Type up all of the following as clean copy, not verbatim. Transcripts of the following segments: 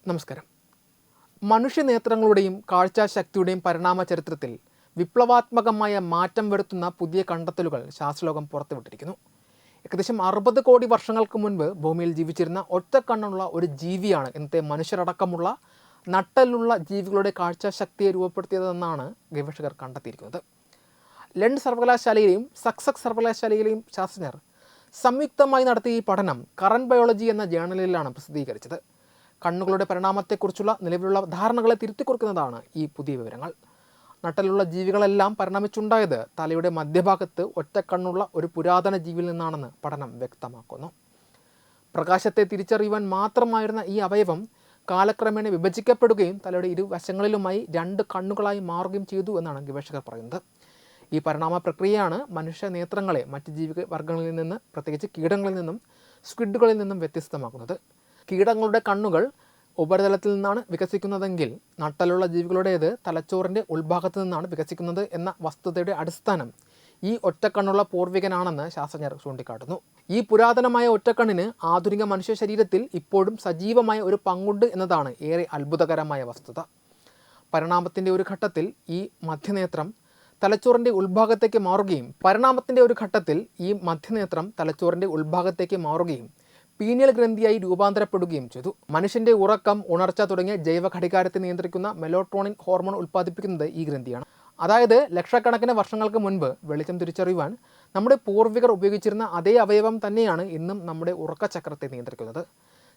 നമസ്കാരം. മനുഷ്യനേത്രങ്ങളുടെയും കാഴ്ചാശക്തിയുടെയും പരിണാമ ചരിത്രത്തിൽ വിപ്ലവാത്മകമായ മാറ്റം വരുത്തുന്ന പുതിയ കണ്ടെത്തലുകൾ ശാസ്ത്രലോകം പുറത്തുവിട്ടിരിക്കുന്നു. ഏകദേശം 60 കോടി വർഷങ്ങൾക്ക് മുൻപ് ഭൂമിയിൽ ജീവിച്ചിരുന്ന ഒറ്റക്കണ്ണുള്ള ഒരു ജീവിയാണ് ഇന്നത്തെ മനുഷ്യരടക്കമുള്ള നട്ടലുള്ള ജീവികളുടെ കാഴ്ചാശക്തിയെ രൂപപ്പെടുത്തിയതെന്നാണ് ഗവേഷകർ കണ്ടെത്തിയിരിക്കുന്നത്. ലണ്ടൻ സർവകലാശാലയിലെയും സക്സസ് സർവകലാശാലയിലെയും ശാസ്ത്രജ്ഞർ സംയുക്തമായി നടത്തിയ ഈ പഠനം കറന്റ് ബയോളജി എന്ന ജേണലിലാണ് പ്രസിദ്ധീകരിച്ചത്. കണ്ണുകളുടെ പരിണാമത്തെക്കുറിച്ചുള്ള നിലവിലുള്ള ധാരണകളെ തിരുത്തിക്കുറിക്കുന്നതാണ് ഈ പുതിയ വിവരങ്ങൾ. നട്ടലുള്ള ജീവികളെല്ലാം പരിണമിച്ചുണ്ടായത് തലയുടെ മധ്യഭാഗത്ത് ഒറ്റക്കണ്ണുള്ള ഒരു പുരാതന ജീവിയിൽ നിന്നാണെന്ന് പഠനം വ്യക്തമാക്കുന്നു. പ്രകാശത്തെ തിരിച്ചറിയുവാൻ മാത്രമായിരുന്ന ഈ അവയവം കാലക്രമേണ വിഭജിക്കപ്പെടുകയും തലയുടെ ഇരുവശങ്ങളിലുമായി 2 കണ്ണുകളായി മാറുകയും ചെയ്തു എന്നാണ് ഗവേഷകർ പറയുന്നത്. ഈ പരിണാമ പ്രക്രിയയാണ് മനുഷ്യ നേത്രങ്ങളെ മറ്റ് ജീവിവർഗങ്ങളിൽ നിന്ന്, പ്രത്യേകിച്ച് കീടങ്ങളിൽ നിന്നും സ്ക്വിഡുകളിൽ നിന്നും വ്യത്യസ്തമാക്കുന്നത്. കീടങ്ങളുടെ കണ്ണുകൾ ഉപരിതലത്തിൽ നിന്നാണ് വികസിക്കുന്നതെങ്കിൽ നട്ടലുള്ള ജീവികളുടേത് തലച്ചോറിൻ്റെ ഉൾഭാഗത്ത് നിന്നാണ് വികസിക്കുന്നത് എന്ന വസ്തുതയുടെ അടിസ്ഥാനം ഈ ഒറ്റക്കണ്ണുള്ള പൂർവികനാണെന്ന് ശാസ്ത്രജ്ഞർ ചൂണ്ടിക്കാട്ടുന്നു. ഈ പുരാതനമായ ഒറ്റക്കണ്ണിന് ആധുനിക മനുഷ്യ ശരീരത്തിൽ ഇപ്പോഴും സജീവമായ ഒരു പങ്കുണ്ട് എന്നതാണ് ഏറെ അത്ഭുതകരമായ വസ്തുത. പരിണാമത്തിൻ്റെ ഒരു ഘട്ടത്തിൽ ഈ മധ്യനേത്രം തലച്ചോറിൻ്റെ ഉൾഭാഗത്തേക്ക് മാറുകയും പീനിയൽ ഗ്രന്ഥിയായി രൂപാന്തരപ്പെടുകയും ചെയ്തു. മനുഷ്യൻ്റെ ഉറക്കം, ഉണർച്ച തുടങ്ങിയ ജൈവ ഘടികാരത്തെ നിയന്ത്രിക്കുന്ന മെലോട്ടോണിൻ ഹോർമോൺ ഉൽപ്പാദിപ്പിക്കുന്നത് ഈ ഗ്രന്ഥിയാണ്. അതായത് ലക്ഷക്കണക്കിന് വർഷങ്ങൾക്ക് മുൻപ് വെളിച്ചം തിരിച്ചറിയുവാൻ നമ്മുടെ പൂർവികർ ഉപയോഗിച്ചിരുന്ന അതേ അവയവം തന്നെയാണ് ഇന്നും നമ്മുടെ ഉറക്കചക്രത്തെ നിയന്ത്രിക്കുന്നത്.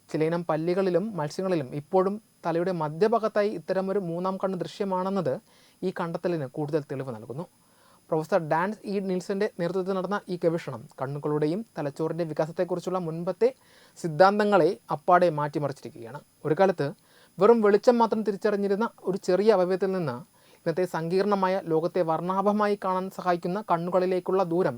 ചിലയിനം പല്ലികളിലും മത്സ്യങ്ങളിലും ഇപ്പോഴും തലയുടെ മധ്യഭാഗത്തായി ഇത്തരമൊരു 3-ാം കണ്ണ് ദൃശ്യമാണെന്നത് ഈ കണ്ടെത്തലിന് കൂടുതൽ തെളിവ് നൽകുന്നു. പ്രൊഫസർ ഡാൻ ഇ നീൽസന്റെ നേതൃത്വത്തിൽ നടന്ന ഈ ഗവേഷണം കണ്ണുകളുടെയും തലച്ചോറിൻ്റെ വികാസത്തെക്കുറിച്ചുള്ള മുൻപത്തെ സിദ്ധാന്തങ്ങളെ അപ്പാടെ മാറ്റിമറിച്ചിരിക്കുകയാണ്. ഒരു കാലത്ത് വെറും വെളിച്ചം മാത്രം തിരിച്ചറിഞ്ഞിരുന്ന ഒരു ചെറിയ അവയവത്തിൽ നിന്ന് ഇന്നത്തെ സങ്കീർണമായ ലോകത്തെ വർണ്ണാഭമായി കാണാൻ സഹായിക്കുന്ന കണ്ണുകളിലേക്കുള്ള ദൂരം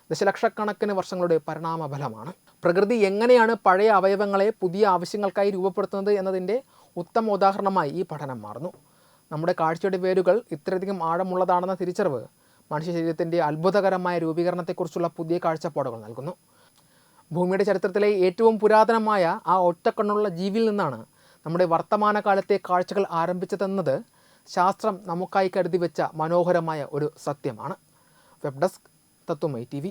ദശലക്ഷക്കണക്കിന് വർഷങ്ങളുടെ പരിണാമഫലമാണ്. പ്രകൃതി എങ്ങനെയാണ് പഴയ അവയവങ്ങളെ പുതിയ ആവശ്യങ്ങൾക്കായി രൂപപ്പെടുത്തുന്നത് എന്നതിൻ്റെ ഉത്തമ ഉദാഹരണമായി ഈ പഠനം മാറുന്നു. നമ്മുടെ കാഴ്ചയുടെ വേരുകൾ ഇത്രയധികം ആഴമുള്ളതാണെന്ന തിരിച്ചറിവ് മനുഷ്യ ശരീരത്തിൻ്റെ അത്ഭുതകരമായ രൂപീകരണത്തെക്കുറിച്ചുള്ള പുതിയ കാഴ്ചപ്പാടുകൾ നൽകുന്നു. ഭൂമിയുടെ ചരിത്രത്തിലെ ഏറ്റവും പുരാതനമായ ആ ഒറ്റക്കണ്ണുള്ള ജീവിയിൽ നിന്നാണ് നമ്മുടെ വർത്തമാനകാലത്തെ കാഴ്ചകൾ ആരംഭിച്ചതെന്നത് ശാസ്ത്രം നമുക്കായി കരുതി വെച്ച മനോഹരമായ ഒരു സത്യമാണ്. വെബ് ഡെസ്ക് തത്വമൈ TV.